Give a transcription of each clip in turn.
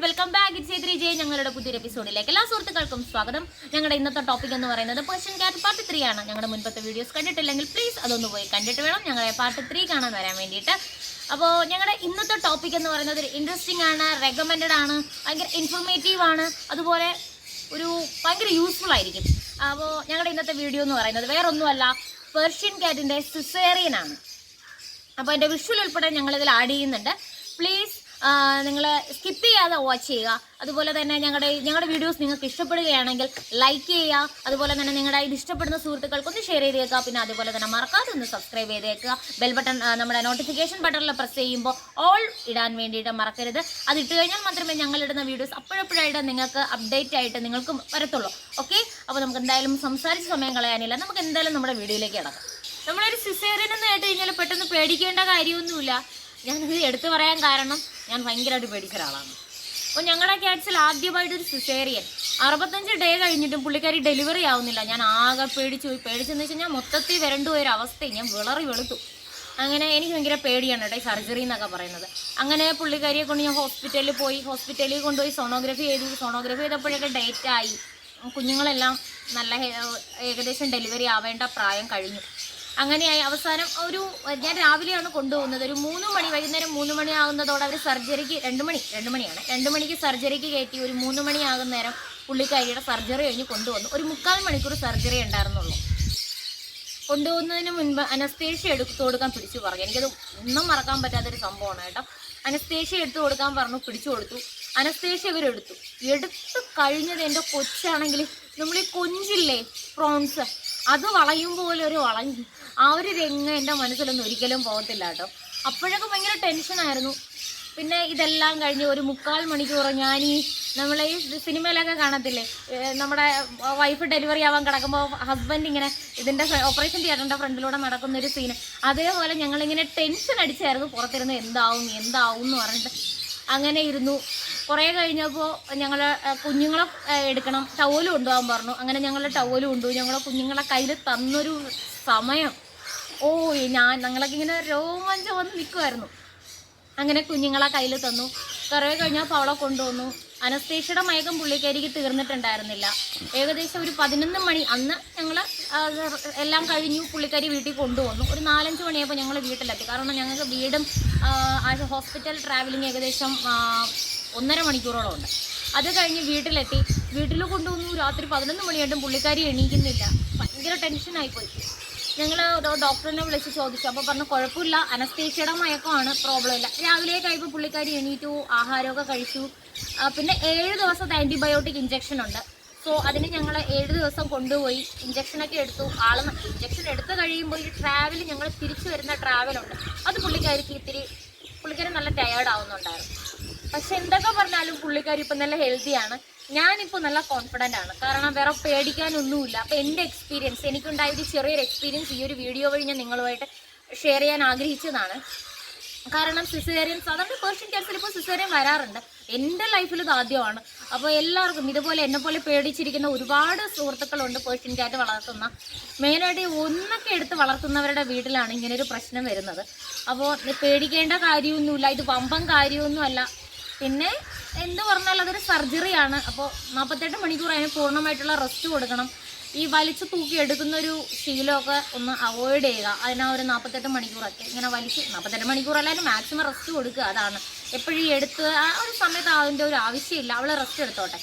Welcome back. It's A3J. ഞങ്ങളുടെ പുതിയൊരു എപ്പിസോഡിലേക്ക് എല്ലാ സുഹൃത്തുക്കൾക്കും സ്വാഗതം. ഞങ്ങളുടെ ഇന്നത്തെ ടോപ്പിക് എന്ന് പറയുന്നത് പേർഷ്യൻ ക്യാറ്റ് പാർട്ട് 3 ആണ്. ഞങ്ങളുടെ മുൻപത്തെ വീഡിയോസ് കണ്ടിട്ടില്ലെങ്കിൽ പ്ലീസ് അതൊന്ന് പോയി കണ്ടിട്ട് വേണം ഞങ്ങളെ പാർട്ട് 3 കാണാൻ വരാൻ വേണ്ടിയിട്ട്. അപ്പോൾ ഞങ്ങളുടെ ഇന്നത്തെ ടോപ്പിക് എന്ന് പറയുന്നത് ഒരു ഇൻട്രസ്റ്റിംഗ് ആണ്, റെക്കമെൻഡഡ് ആണ്, ഭയങ്കര ഇൻഫോർമേറ്റീവ് ആണ്, അതുപോലെ ഒരു ഭയങ്കര യൂസ്ഫുൾ ആയിരിക്കും. അപ്പോൾ ഞങ്ങളുടെ ഇന്നത്തെ വീഡിയോ എന്ന് പറയുന്നത് വേറൊന്നുമല്ല, പേർഷ്യൻ ക്യാറ്റിൻ്റെ സിസേറിയൻ ആണ്. അപ്പോൾ എൻ്റെ വിഷ്വൽ ഉൾപ്പെടെ ഞങ്ങളിതിൽ ആഡ് ചെയ്യുന്നുണ്ട്. പ്ലീസ് നിങ്ങൾ സ്കിപ്പ് ചെയ്യാതെ വാച്ച് ചെയ്യുക. അതുപോലെ തന്നെ ഞങ്ങളുടെ വീഡിയോസ് നിങ്ങൾക്ക് ഇഷ്ടപ്പെടുകയാണെങ്കിൽ ലൈക്ക് ചെയ്യുക. അതുപോലെ തന്നെ നിങ്ങളുടെ ഇത് ഇഷ്ടപ്പെടുന്ന സുഹൃത്തുക്കൾക്കൊന്ന് ഷെയർ ചെയ്തേക്കുക. പിന്നെ അതുപോലെ തന്നെ മറക്കാതെ ഒന്ന് സബ്സ്ക്രൈബ് ചെയ്തേക്കുക. ബെൽ ബട്ടൺ നമ്മുടെ നോട്ടിഫിക്കേഷൻ ബട്ടണിൽ പ്രസ് ചെയ്യുമ്പോൾ ഓൾ ഇടാൻ വേണ്ടിയിട്ട് മറക്കരുത്. അത് ഇട്ട് കഴിഞ്ഞാൽ മാത്രമേ ഞങ്ങളിടുന്ന വീഡിയോസ് അപ്പോഴപ്പോഴായിട്ട് നിങ്ങൾക്ക് അപ്ഡേറ്റ് ആയിട്ട് നിങ്ങൾക്ക് വരത്തുള്ളൂ. ഓക്കെ, അപ്പോൾ നമുക്ക് എന്തായാലും സംസാരിച്ച് സമയം കളയാനില്ല. നമുക്ക് എന്തായാലും നമ്മുടെ വീഡിയോയിലേക്ക് കിടക്കാം. നമ്മളൊരു സിസേറിയൻ എന്ന് കേട്ട് കഴിഞ്ഞാൽ പെട്ടെന്ന് പേടിക്കേണ്ട കാര്യമൊന്നുമില്ല. ഞാനിത് എടുത്തു പറയാൻ കാരണം ഞാൻ ഭയങ്കരമായിട്ട് പേടിച്ച ഒരാളാണ്. അപ്പോൾ ഞങ്ങളുടെ ക്യാറ്റ്സിൽ ആദ്യമായിട്ടൊരു സിസേറിയൻ 65 ഡേ കഴിഞ്ഞിട്ടും പുള്ളിക്കാരി ഡെലിവറി ആവുന്നില്ല. ഞാൻ ആകെ പേടിച്ചെന്ന് വെച്ചാൽ ഞാൻ മൊത്തത്തിൽ വരേണ്ട ഒരു അവസ്ഥയും ഞാൻ വെളുത്തു. അങ്ങനെ എനിക്ക് ഭയങ്കര പേടിയാണ് കേട്ടോ ഈ സർജറി എന്നൊക്കെ പറയുന്നത്. അങ്ങനെ പുള്ളിക്കാരിയെ കൊണ്ട് ഞാൻ ഹോസ്പിറ്റലിൽ കൊണ്ടുപോയി സോണോഗ്രഫി ചെയ്തപ്പോഴൊക്കെ ഡേറ്റ് ആയി. കുഞ്ഞുങ്ങളെല്ലാം നല്ല ഏകദേശം ഡെലിവറി ആവേണ്ട പ്രായം കഴിഞ്ഞു. അങ്ങനെയായി അവസാനം ഞാൻ രാവിലെയാണ് കൊണ്ടുപോകുന്നത്. ഒരു 3 മണി, വൈകുന്നേരം 3 മണി ആകുന്നതോടെ അവർ സർജറിക്ക് 2 മണിക്ക് സർജറിക്ക് കയറ്റി. ഒരു 3 മണി ആകുന്ന നേരം പുള്ളിക്കാരിയുടെ സർജറി കഴിഞ്ഞ് കൊണ്ടുവന്നു. ഒരു 3/4 മണിക്കൂർ സർജറി ഉണ്ടായിരുന്നുള്ളൂ. കൊണ്ടുപോകുന്നതിന് മുൻപ് അനസ്തേഷ്യ എടുത്തു കൊടുക്കാൻ പിടിച്ചു പറഞ്ഞു. എനിക്കത് ഒന്നും മറക്കാൻ പറ്റാത്തൊരു സംഭവമാണ് കേട്ടോ. അനസ്തേഷ്യ എടുത്തു കൊടുക്കാൻ പറഞ്ഞു, പിടിച്ചു കൊടുത്തു. അനസ്തേഷ്യ ഇവരെടുത്തു കഴിഞ്ഞത് എൻ്റെ കൊച്ചാണെങ്കിൽ നമ്മൾ ഈ കൊഞ്ചില്ലേ, പ്രോൺസ്, അത് വളയും പോലെ ഒരു വളഞ്ഞു. ആ ഒരു രംഗം എൻ്റെ മനസ്സിലൊന്നും ഒരിക്കലും പോകത്തില്ല കേട്ടോ. അപ്പോഴൊക്കെ ഭയങ്കര ടെൻഷനായിരുന്നു. പിന്നെ ഇതെല്ലാം കഴിഞ്ഞ് ഒരു 3/4 മണിക്കൂർ ഞാൻ നമ്മളെ ഈ സിനിമയിലൊക്കെ കാണത്തില്ലേ, നമ്മുടെ വൈഫ് ഡെലിവറി ആവാൻ കിടക്കുമ്പോൾ ഹസ്ബൻഡ് ഇങ്ങനെ ഇതിൻ്റെ ഓപ്പറേഷൻ തിയേറ്ററിൻ്റെ ഫ്രണ്ടിലൂടെ നടക്കുന്നൊരു സീന്, അതേപോലെ ഞങ്ങളിങ്ങനെ ടെൻഷൻ അടിച്ചായിരുന്നു പുറത്തിരുന്ന് എന്താവും എന്ന് പറഞ്ഞിട്ട്. അങ്ങനെ ഇരുന്നു. കുറേ കഴിഞ്ഞപ്പോൾ ഞങ്ങൾ കുഞ്ഞുങ്ങളെ എടുക്കണം, ടവല് കൊണ്ടുപോകാൻ പറഞ്ഞു. അങ്ങനെ ഞങ്ങൾ ടവല് കൊണ്ടുപോയി. ഞങ്ങളെ കുഞ്ഞുങ്ങളെ കയ്യിൽ തന്നൊരു സമയം, ഞങ്ങളൊക്കെ ഇങ്ങനെ രോമാഞ്ചം വന്ന് നിൽക്കുമായിരുന്നു. അങ്ങനെ കുഞ്ഞുങ്ങളെ കയ്യിൽ തന്നു. കുറേ കഴിഞ്ഞപ്പോൾ അവളെ കൊണ്ടുവന്നു. അനസ്തേഷ്യയുടെ മയക്കം പുള്ളിക്കാരിക്ക് തീർന്നിട്ടുണ്ടായിരുന്നില്ല. ഏകദേശം ഒരു 11 മണി അന്ന് ഞങ്ങൾ എല്ലാം കഴിഞ്ഞു. പുള്ളിക്കാരി വീട്ടിൽ കൊണ്ടുവന്നു. ഒരു 4-5 മണിയായപ്പോൾ ഞങ്ങൾ വീട്ടിലെത്തി. കാരണം ഞങ്ങൾക്ക് വീടും ഹോസ്പിറ്റൽ ട്രാവലിംഗ് ഏകദേശം 1.5 മണിക്കൂറോളം ഉണ്ട്. അത് കഴിഞ്ഞ് വീട്ടിലെത്തി. വീട്ടിൽ കൊണ്ടുവന്നു. രാത്രി 11 മണിയായിട്ടും പുള്ളിക്കാരി എണീക്കുന്നില്ല. ഭയങ്കര ടെൻഷനായിപ്പോയി. ഞങ്ങൾ ഡോക്ടറിനെ വിളിച്ച് ചോദിച്ചു. അപ്പോൾ പറഞ്ഞു കുഴപ്പമില്ല, അനസ്തേഷ്യയുടെ മയക്കമാണ്, പ്രോബ്ലം ഇല്ല. രാവിലെ കഴിയുമ്പോൾ പുള്ളിക്കാരി എണീറ്റു, ആഹാരമൊക്കെ കഴിച്ചു. പിന്നെ 7 ദിവസത്തെ ആൻറ്റിബയോട്ടിക് ഇഞ്ചക്ഷൻ ഉണ്ട്. സോ അതിന് ഞങ്ങൾ 7 ദിവസം കൊണ്ടുപോയി ഇഞ്ചക്ഷനൊക്കെ എടുത്തു. ഇഞ്ചക്ഷൻ എടുത്ത് കഴിയുമ്പോൾ ഈ ട്രാവൽ, ഞങ്ങൾ തിരിച്ചു വരുന്ന ട്രാവലുണ്ട്, അത് പുള്ളിക്കാരി നല്ല ടയേർഡ് ആവുന്നുണ്ടായിരുന്നു. പക്ഷെ എന്തൊക്കെ പറഞ്ഞാലും പുള്ളിക്കാരി ഇപ്പം നല്ല ഹെൽത്തിയാണ്. ഞാനിപ്പോൾ നല്ല കോൺഫിഡൻ്റ് ആണ്. കാരണം വേറെ പേടിക്കാനൊന്നുമില്ല. അപ്പോൾ എൻ്റെ എക്സ്പീരിയൻസ്, എനിക്കുണ്ടായ ഒരു ചെറിയൊരു എക്സ്പീരിയൻസ് ഈ ഒരു വീഡിയോ വഴി ഞാൻ നിങ്ങളുമായിട്ട് ഷെയർ ചെയ്യാൻ ആഗ്രഹിച്ചതാണ്. കാരണം സിസേറിയൻ, സാധാരണ പേർഷ്യൻ ക്യാറ്റ്സിൽ ഇപ്പോൾ സിസേറിയൻ വരാറുണ്ട്. എൻ്റെ ലൈഫിൽ ഇത് ആദ്യമാണ്. അപ്പോൾ എല്ലാവർക്കും ഇതുപോലെ എന്നെപ്പോലെ പേടിച്ചിരിക്കുന്ന ഒരുപാട് സുഹൃത്തുക്കളുണ്ട് പേർഷ്യൻ ക്യാറ്റ് വളർത്തുന്ന. മെയിനായിട്ട് ഒന്നൊക്കെ എടുത്ത് വളർത്തുന്നവരുടെ വീട്ടിലാണ് ഇങ്ങനൊരു പ്രശ്നം വരുന്നത്. അപ്പോൾ പേടിക്കേണ്ട കാര്യമൊന്നുമില്ല. ഇത് വമ്പം കാര്യമൊന്നുമല്ല. പിന്നെ എന്ത് പറഞ്ഞാൽ അതൊരു സർജറിയാണ്. അപ്പോൾ 48 മണിക്കൂർ അതിന് പൂർണ്ണമായിട്ടുള്ള റെസ്റ്റ് കൊടുക്കണം. ഈ വലിച്ച് തൂക്കി എടുക്കുന്നൊരു ശീലമൊക്കെ ഒന്ന് അവോയ്ഡ് ചെയ്യുക. അതിനാ ഒരു 48 മണിക്കൂറൊക്കെ ഇങ്ങനെ 48 മണിക്കൂറല്ലാലും മാക്സിമം റെസ്റ്റ് കൊടുക്കുക. അതാണ് എപ്പോഴും എടുത്ത് ആ ഒരു സമയത്ത് അതിൻ്റെ ഒരു ആവശ്യമില്ല. അവൾ റെസ്റ്റ് എടുത്തോട്ടെ.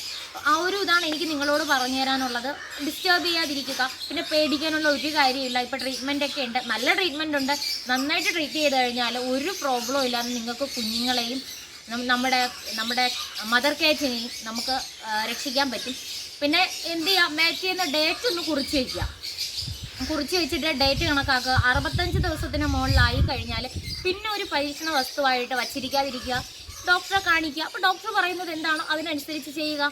ആ ഒരു ഇതാണ് എനിക്ക് നിങ്ങളോട് പറഞ്ഞു തരാനുള്ളത്. ഡിസ്റ്റർബ് ചെയ്യാതിരിക്കുക. പിന്നെ പേടിക്കാനുള്ള ഒരു കാര്യമില്ല. ഇപ്പോൾ ട്രീറ്റ്മെൻറ്റൊക്കെ ഉണ്ട്, നല്ല ട്രീറ്റ്മെൻറ്റ് ഉണ്ട്. നന്നായിട്ട് ട്രീറ്റ് ചെയ്ത് കഴിഞ്ഞാൽ ഒരു പ്രോബ്ലം ഇല്ലാതെ നിങ്ങൾക്ക് കുഞ്ഞുങ്ങളെയും നമ്മുടെ മദർ ക്യാറ്റിനെയും നമുക്ക് രക്ഷിക്കാൻ പറ്റും. പിന്നെ എന്ത് ചെയ്യുക, മാച്ച് ചെയ്യുന്ന ഡേറ്റ് ഒന്ന് കുറിച്ച് വെച്ചിട്ട് ഡേറ്റ് കണക്കാക്കുക. 65 ദിവസത്തിന് മുകളിലായി കഴിഞ്ഞാൽ പിന്നെ ഒരു പരീക്ഷണ വസ്തുവായിട്ട് വച്ചിരിക്കാതിരിക്കുക. ഡോക്ടറെ കാണിക്കുക. അപ്പോൾ ഡോക്ടർ പറയുന്നത് എന്താണോ അതിനനുസരിച്ച് ചെയ്യുക.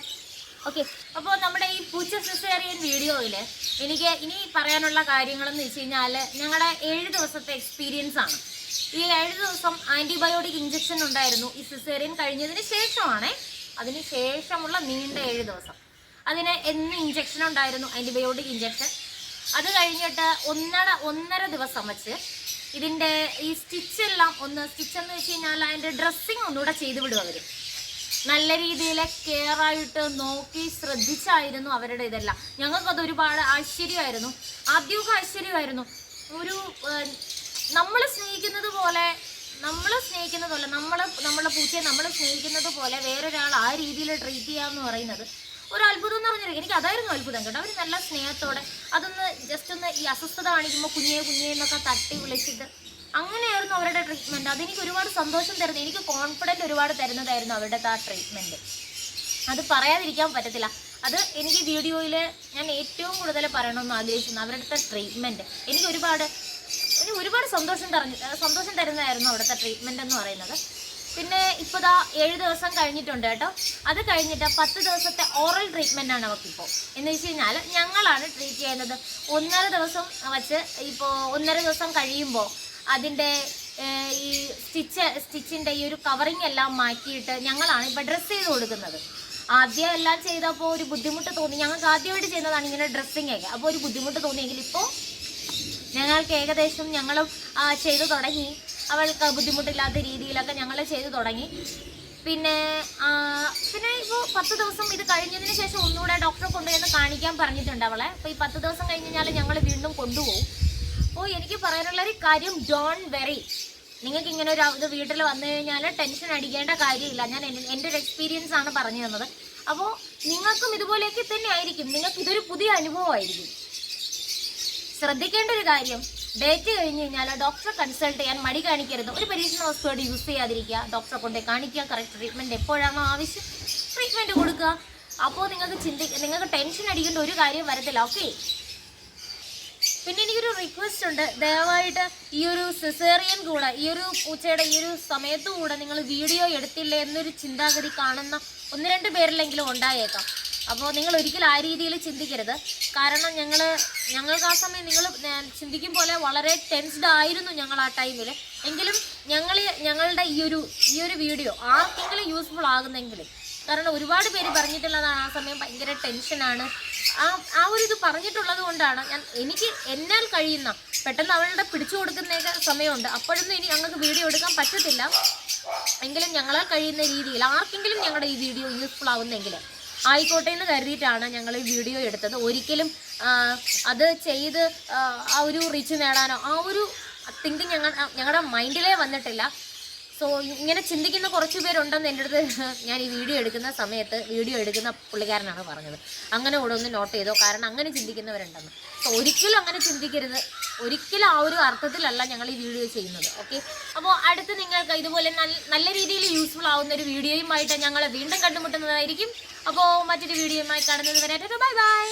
ഓക്കെ, അപ്പോൾ നമ്മുടെ ഈ പൂച്ച സിസേറിയൻ വീഡിയോയിൽ എനിക്ക് ഇനി പറയാനുള്ള കാര്യങ്ങളെന്ന് വെച്ച് കഴിഞ്ഞാൽ ഞങ്ങളുടെ 7 ദിവസത്തെ എക്സ്പീരിയൻസ് ആണ്. ഈ 7 ദിവസം ആൻറ്റിബയോട്ടിക് ഇഞ്ചക്ഷൻ ഉണ്ടായിരുന്നു. ഈ സിസേറിയൻ കഴിഞ്ഞതിന് ശേഷമാണ്, അതിന് ശേഷമുള്ള നീണ്ട 7 ദിവസം. അതിന് എന്ന് ഇഞ്ചക്ഷൻ ഉണ്ടായിരുന്നു, ആൻറ്റിബയോട്ടിക് ഇഞ്ചക്ഷൻ. അത് കഴിഞ്ഞിട്ട് 1.5 ദിവസം വെച്ച് ഇതിൻ്റെ ഈ സ്റ്റിച്ചെല്ലാം സ്റ്റിച്ചെന്ന് വെച്ച് കഴിഞ്ഞാൽ അതിൻ്റെ ഡ്രസ്സിങ് ഒന്നുകൂടെ ചെയ്ത് വിടും അവർ. നല്ല രീതിയിൽ കെയർ ആയിട്ട് നോക്കി ശ്രദ്ധിച്ചായിരുന്നു അവരുടെ ഇതെല്ലാം. ഞങ്ങൾക്കത് ഒരുപാട് ആശ്ചര്യമായിരുന്നു. ആദ്യമൊക്കെ ആശ്ചര്യമായിരുന്നു. ഒരു നമ്മളെ സ്നേഹിക്കുന്നത് പോലെ നമ്മളെ പൂച്ചയെ നമ്മൾ സ്നേഹിക്കുന്നത് പോലെ വേറൊരാൾ ആ രീതിയിൽ ട്രീറ്റ് ചെയ്യാന്ന് പറയുന്നത് ഒരു അത്ഭുതം എന്ന് പറഞ്ഞാൽ എനിക്ക് അതായിരുന്നു അത്ഭുതം കേട്ടോ. അവർ നല്ല സ്നേഹത്തോടെ അതൊന്ന് ജസ്റ്റ് ഒന്ന് ഈ അസ്വസ്ഥത കാണിക്കുമ്പോൾ കുഞ്ഞേ എന്നൊക്കെ തട്ടി വിളിച്ചിട്ട് അങ്ങനെയായിരുന്നു അവരുടെ ട്രീറ്റ്മെൻറ്റ്. അതെനിക്ക് ഒരുപാട് സന്തോഷം തരുന്നത്, എനിക്ക് കോൺഫിഡൻറ്റ് ഒരുപാട് തരുന്നതായിരുന്നു അവരുടെ ആ ട്രീറ്റ്മെൻറ്റ്. അത് പറയാതിരിക്കാൻ പറ്റത്തില്ല. അത് എനിക്ക് വീഡിയോയിൽ ഞാൻ ഏറ്റവും കൂടുതൽ പറയണമെന്ന് ആഗ്രഹിക്കുന്നു അവരുടെ ട്രീറ്റ്മെൻറ്റ്. എനിക്ക് ഒരുപാട് സന്തോഷം തരുന്നതായിരുന്നു അവിടുത്തെ ട്രീറ്റ്മെൻറ്റ് എന്ന് പറയുന്നത്. പിന്നെ ഇപ്പോൾ 7 ദിവസം കഴിഞ്ഞിട്ടുണ്ട് കേട്ടോ. അത് കഴിഞ്ഞിട്ട് 10 ദിവസത്തെ ഓറൽ ട്രീറ്റ്മെൻറ്റാണ് അവർക്കിപ്പോൾ. എന്ന് വെച്ച് കഴിഞ്ഞാൽ ഞങ്ങളാണ് ട്രീറ്റ് ചെയ്യുന്നത്. 1.5 ദിവസം വച്ച് ഇപ്പോൾ 1.5 ദിവസം കഴിയുമ്പോൾ അതിൻ്റെ ഈ സ്റ്റിച്ചിൻ്റെ ഈ ഒരു കവറിങ് എല്ലാം മാറ്റിയിട്ട് ഞങ്ങളാണ് ഇപ്പോൾ ഡ്രസ്സ് ചെയ്ത് കൊടുക്കുന്നത്. ആദ്യം എല്ലാം ചെയ്തപ്പോൾ ഒരു ബുദ്ധിമുട്ട് തോന്നി. ഞങ്ങൾക്ക് ആദ്യമായിട്ട് ചെയ്യുന്നതാണ് ഇങ്ങനെ ഡ്രസ്സിങ് ഒക്കെ. അപ്പോൾ ഒരു ബുദ്ധിമുട്ട് തോന്നിയെങ്കിൽ ഇപ്പോൾ ഞങ്ങൾക്ക് ഏകദേശം ഞങ്ങളും ചെയ്തു തുടങ്ങി. അവൾക്ക് ബുദ്ധിമുട്ടില്ലാത്ത രീതിയിലൊക്കെ ഞങ്ങൾ ചെയ്തു തുടങ്ങി. പിന്നെ ഇപ്പോൾ 10 ദിവസം ഇത് കഴിഞ്ഞതിന് ശേഷം ഒന്നുകൂടെ ഡോക്ടറെ കൊണ്ടുപോയി കാണിക്കാൻ പറഞ്ഞിട്ടുണ്ട് അവളെ. അപ്പോൾ ഈ 10 ദിവസം കഴിഞ്ഞ് കഴിഞ്ഞാൽ ഞങ്ങൾ വീണ്ടും കൊണ്ടുപോകും. അപ്പോൾ എനിക്ക് പറയാനുള്ളൊരു കാര്യം, ഡോണ്ട് വെറി. നിങ്ങൾക്ക് ഇങ്ങനെ ഒരു ഇത് വീട്ടിൽ വന്നു കഴിഞ്ഞാൽ ടെൻഷൻ അടിക്കേണ്ട കാര്യമില്ല. ഞാൻ എൻ്റെ ഒരു എക്സ്പീരിയൻസ് ആണ് പറഞ്ഞു തന്നത്. അപ്പോൾ നിങ്ങൾക്കും ഇതുപോലെയൊക്കെ തന്നെ ആയിരിക്കും. നിങ്ങൾക്ക് ഇതൊരു പുതിയ അനുഭവമായിരിക്കും. ശ്രദ്ധിക്കേണ്ട ഒരു കാര്യം, ഡേറ്റ് കഴിഞ്ഞ് കഴിഞ്ഞാൽ ഡോക്ടറെ കൺസൾട്ട് ചെയ്യാൻ മടി കാണിക്കരുത്. ഒരു പരീക്ഷണ വസ്തുവായിട്ട് യൂസ് ചെയ്യാതിരിക്കുക. ഡോക്ടറെ കൊണ്ട് കാണിക്കുക. കറക്റ്റ് ട്രീറ്റ്മെൻറ്റ് എപ്പോഴാണോ ആവശ്യം ട്രീറ്റ്മെൻറ്റ് കൊടുക്കുക. അപ്പോൾ നിങ്ങൾക്ക് ടെൻഷൻ അടിക്കേണ്ട ഒരു കാര്യം വരത്തില്ല. ഓക്കെ. പിന്നെ എനിക്കൊരു റിക്വസ്റ്റ് ഉണ്ട്, ദയവായിട്ട് ഈ ഒരു സിസേറിയൻ കൂടെ ഈ ഒരു പൂച്ചയുടെ ഈ ഒരു സമയത്ത് കൂടെ നിങ്ങൾ വീഡിയോ എടുത്തില്ലേ എന്നൊരു ചിന്താഗതി കാണുന്ന 1-2 പേരിലെങ്കിലും ഉണ്ടായേക്കാം. അപ്പോൾ നിങ്ങൾ ഒരിക്കലും ആ രീതിയിൽ ചിന്തിക്കരുത്. കാരണം ഞങ്ങൾക്ക് ആ സമയം നിങ്ങൾ ചിന്തിക്കും പോലെ വളരെ ടെൻസ്ഡ് ആയിരുന്നു ഞങ്ങൾ ആ ടൈമിൽ. എങ്കിലും ഞങ്ങളുടെ ഈ ഒരു വീഡിയോ ആർക്കെങ്കിലും യൂസ്ഫുൾ ആകുന്നെങ്കിലും, കാരണം ഒരുപാട് പേര് പറഞ്ഞിട്ടുള്ളതാണ് ആ സമയം ഭയങ്കര ടെൻഷനാണ്. ആ ഒരു ഇത് പറഞ്ഞിട്ടുള്ളത് കൊണ്ടാണ് എന്നാൽ കഴിയുന്ന പെട്ടെന്ന് അവളുടെ പിടിച്ചു കൊടുക്കുന്നതൊക്കെ സമയമുണ്ട്. അപ്പോഴൊന്നും ഇനി ഞങ്ങൾക്ക് വീഡിയോ എടുക്കാൻ പറ്റത്തില്ല. എങ്കിലും ഞങ്ങളാൽ കഴിയുന്ന രീതിയിൽ ആർക്കെങ്കിലും ഞങ്ങളുടെ ഈ വീഡിയോ യൂസ്ഫുൾ ആവുന്നെങ്കിൽ ആയിക്കോട്ടെ എന്ന് കരുതിയിട്ടാണ് ഞങ്ങൾ ഈ വീഡിയോ എടുത്തത്. ഒരിക്കലും അത് ചെയ്ത് ആ ഒരു റീച്ച് നേടാനോ ആ ഒരു തിങ്കിങ് ഞങ്ങളുടെ മൈൻഡിലേ വന്നിട്ടില്ല. സോ ഇങ്ങനെ ചിന്തിക്കുന്ന കുറച്ച് പേരുണ്ടെന്ന് എൻ്റെ അടുത്ത് ഞാൻ ഈ വീഡിയോ എടുക്കുന്ന പുള്ളിക്കാരനാണ് പറഞ്ഞത്. അങ്ങനെ കൂടെ ഒന്ന് നോട്ട് ചെയ്തോ, കാരണം അങ്ങനെ ചിന്തിക്കുന്നവരുണ്ടെന്ന്. സോ ഒരിക്കലും അങ്ങനെ ചിന്തിക്കരുത്. ഒരിക്കലും ആ ഒരു അർത്ഥത്തിലല്ല ഞങ്ങൾ ഈ വീഡിയോ ചെയ്യുന്നത്. ഓക്കെ. അപ്പോൾ അടുത്ത് നിങ്ങൾക്ക് ഇതുപോലെ നല്ല രീതിയിൽ യൂസ്ഫുൾ ആവുന്ന ഒരു വീഡിയോയുമായിട്ട് ഞങ്ങൾ വീണ്ടും കണ്ടുമുട്ടുന്നതായിരിക്കും. അപ്പോൾ മറ്റൊരു വീഡിയോയുമായി കാണുന്നത് വരെ ബൈ ബൈ.